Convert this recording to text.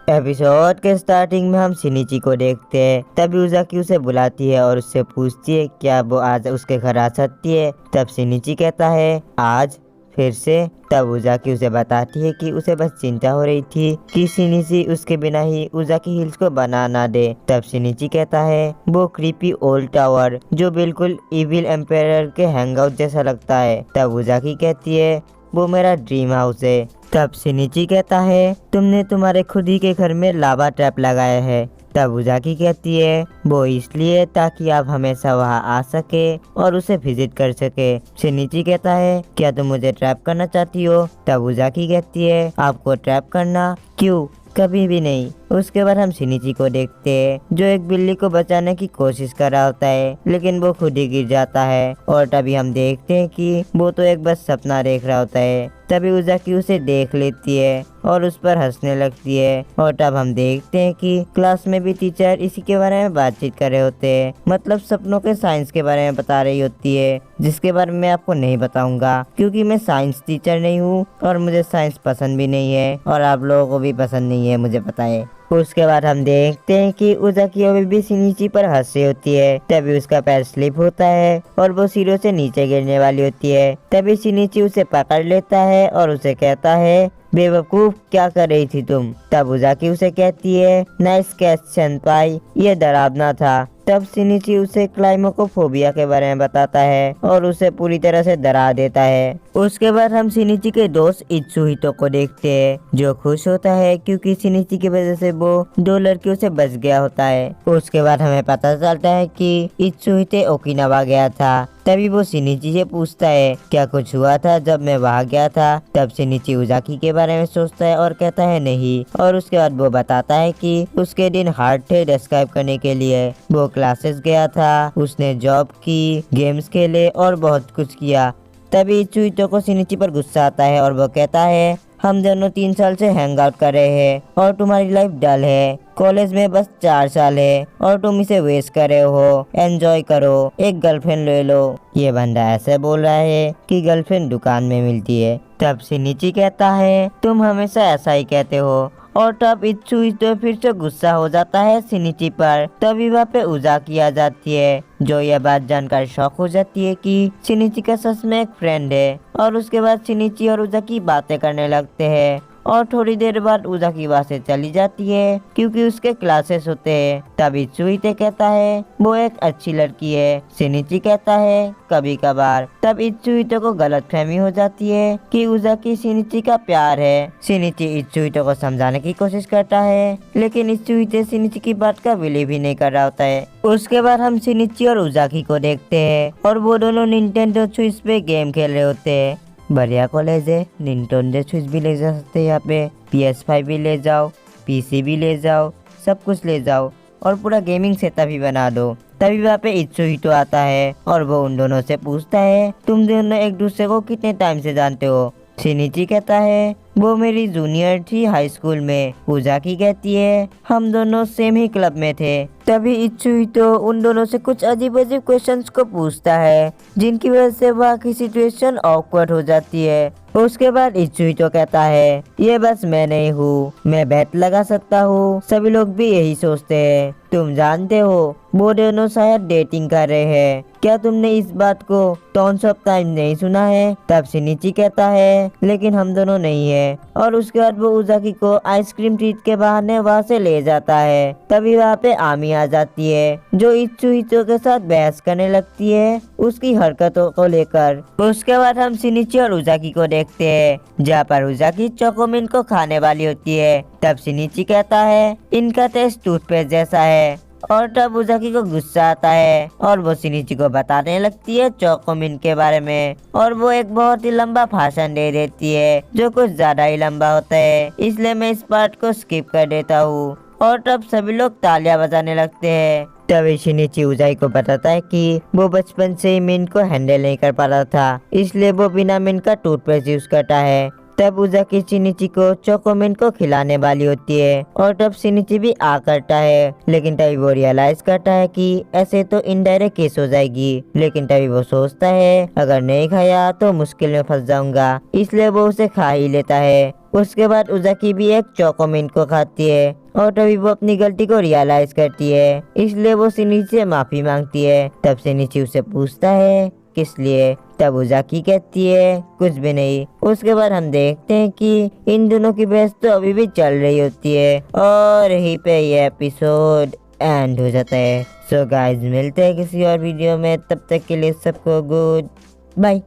Episode के starting में हम शिनिची को देखते हैं। तभी उजाकी उसे बुलाती है और उससे पूछती है क्या वो आज उसके घर आ सकती है। तब शिनिची कहता है आज फिर से। तब उजाकी उसे बताती है कि उसे बस चिंता हो रही थी कि शिनिची उसके बिना ही उजाकी हिल्स को बना ना दे। तब शिनिची कहता है वो क्रीपी ओल्ड टावर जो बिल्कुल इविल एम्पायर के हैंगआउट जैसा लगता है। तब उजाकी कहती है वो मेरा ड्रीम हाउस है। तब शिनिची कहता है तुमने तुम्हारे खुद ही के घर में लावा ट्रैप लगाया है। तब उजाकी कहती है वो इसलिए ताकि आप हमेशा वहां आ सके और उसे विजिट कर सके। शिनिची कहता है क्या तुम मुझे ट्रैप करना चाहती हो। तब उजाकी कहती है आपको ट्रैप करना क्यों, कभी भी नहीं। उसके बाद हम शिनिची को देखते हैं जो एक बिल्ली को बचाने की कोशिश कर रहा होता है लेकिन वो खुद ही गिर जाता है। और तभी हम देखते हैं कि वो तो एक बस सपना देख रहा होता है। तभी उजाकी उसे देख लेती है और उस पर हंसने लगती है। और तब हम देखते हैं कि क्लास में भी टीचर इसी के बारे में बातचीत कर रहे होते हैं, मतलब सपनों के साइंस के बारे में बता रही होती है, जिसके बारे में मैं आपको नहीं बताऊंगा क्योंकि मैं साइंस टीचर नहीं हूँ और मुझे साइंस पसंद भी नहीं है और आप लोगों को भी पसंद नहीं है मुझे पता है। उसके बाद हम देखते हैं कि उजाकी अभी भी शिनिची पर हंस रही होती है। तभी उसका पैर स्लिप होता है और वो सीढ़ियों से नीचे गिरने वाली होती है। तभी शिनिची उसे पकड़ लेता है और उसे कहता है बेवकूफ क्या कर रही थी तुम। तब उजाकी उसे कहती है नाइस कैच सेनपाई, ये डरावना था। तब शिनिची उसे क्लाइमोकोफोबिया के बारे में बताता है और उसे पूरी तरह से डरा देता है। उसके बाद हम शिनिची के दोस्त इत्सुहितो को देखते हैं जो खुश होता है क्योंकि शिनिची की वजह से वो 2 लड़कियों से बच गया होता है। उसके बाद हमें पता चलता है कि इत्सुहिते ओकिनावा गया था। तभी वो शिनिची से पूछता है क्या कुछ हुआ था जब मैं वहाँ गया था। तब शिनिची उजाकी के बारे में सोचता है और कहता है नहीं। और उसके बाद वो बताता है कि उसके दिन हार्ड थे डिस्क्राइब करने के लिए। वो क्लासेस गया था, उसने जॉब की, गेम्स खेले और बहुत कुछ किया। तभी इत्सुहितो को शिनिची पर गुस्सा आता है और वो कहता है हम दोनों 3 साल से हैंग आउट कर रहे हैं और तुम्हारी लाइफ डल है। कॉलेज में बस 4 साल है और तुम इसे वेस्ट कर रहे हो। एंजॉय करो, एक गर्लफ्रेंड ले लो। ये बंदा ऐसे बोल रहा है कि गर्लफ्रेंड दुकान में मिलती है। तब शिनिची कहता है तुम हमेशा ऐसा ही कहते हो। और तब इत्सुहितो फिर से गुस्सा हो जाता है शिनिची पर। तभी वहाँ पे उजाकी आ जाती है जो यह बात जानकर शॉक हो जाती है कि शिनिची का सच में एक फ्रेंड है। और उसके बाद शिनिची और उजाकी बातें करने लगते हैं और थोड़ी देर बाद उजाकी वहाँ से चली जाती है क्योंकि उसके क्लासेस होते हैं। तब इत्सुहितो कहता है वो एक अच्छी लड़की है। शिनिची कहता है कभी कभार। तब इत्सुहितो को गलतफहमी हो जाती है कि उजाकी शिनिची का प्यार है। शिनिची इत्सुहितो को समझाने की कोशिश करता है लेकिन इत्सुहितो शिनिची की बात का बिलीव ही नहीं कर रहा होता है। उसके बाद हम शिनिची और उजाकी को देखते हैं और वो दोनों निंटेंडो स्विच पे गेम खेल रहे होते हैं। बढ़िया कॉलेज है, निंटेंडो स्विच भी ले जा सकते हैं यहाँ पे, PS5 भी ले जाओ, PC भी ले जाओ, सब कुछ ले जाओ और पूरा गेमिंग सेटअप भी बना दो। तभी वहाँ पे इत्सुहितो आता है और वो उन दोनों से पूछता है तुम दोनों एक दूसरे को कितने टाइम से जानते हो। शिनिची कहता है वो मेरी जूनियर थी हाई स्कूल में। उजाकी कहती है हम दोनों सेम ही क्लब में थे। तभी इत्सुहितो उन दोनों से कुछ अजीब अजीब क्वेश्चंस को पूछता है जिनकी वजह से वहाँ की सिचुएशन ऑकवर्ड हो जाती है। उसके बाद इत्सुहितो कहता है ये बस मैं नहीं हूँ, मैं बेट लगा सकता हूँ, सभी लोग भी यही सोचते हैं। तुम जानते हो वो दोनों शायद डेटिंग कर रहे हैं। क्या तुमने इस बात को टॉन्स ऑफ टाइम नहीं सुना है। तब शिनिची कहता है लेकिन हम दोनों नहीं है। और उसके बाद वो उजाकी को आइसक्रीम ट्रीट के बहाने वहाँ से ले जाता है। तभी वहाँ पे आमी आ जाती है जो इत्सुहितो के साथ बहस करने लगती है उसकी हरकतों को लेकर। उसके बाद हम शिनिची और उजाकी को देखते हैं जहाँ पर उजाकी चोकोमिन को खाने वाली होती है। तब शिनिची कहता है इनका टेस्ट टूथपेस्ट जैसा है। और तब उजाकी को गुस्सा आता है और वो शिनिची को बताने लगती है चोकोमिन के बारे में। और वो एक बहुत ही लंबा भाषण दे देती है जो कुछ ज्यादा ही लंबा होता है, इसलिए मैं इस पार्ट को स्किप कर देता हूँ। और तब सभी लोग तालियां बजाने लगते हैं। तभी शिनिची उजाकी को बताता है कि वो बचपन से ही मिन को हैंडल नहीं कर पा रहा था, इसलिए वो बिना मिन का टूथपेस्ट यूज करता है। तब उजाकी शिनिची को चोकोमेन को खिलाने वाली होती है और तब शिनिची भी आ करता है, लेकिन तभी वो रियलाइज करता है कि ऐसे तो इनडायरेक्ट केस हो जाएगी। लेकिन तभी वो सोचता है अगर नहीं खाया तो मुश्किल में फंस जाऊंगा, इसलिए वो उसे खा ही लेता है। उसके बाद उजाकी भी एक चोकोमेन को खाती है और तभी वो अपनी गलती को रियलाइज करती है, इसलिए वो शिनिची से माफी मांगती है। तब शिनिची उसे पूछता है किस लिए, तब उजाकी कहती है कुछ भी नहीं। उसके बाद हम देखते हैं कि इन दोनों की बहस तो अभी भी चल रही होती है और यहीं पे ये एपिसोड एंड हो जाता है। सो गाइज मिलते हैं किसी और वीडियो में, तब तक के लिए सबको गुड बाय।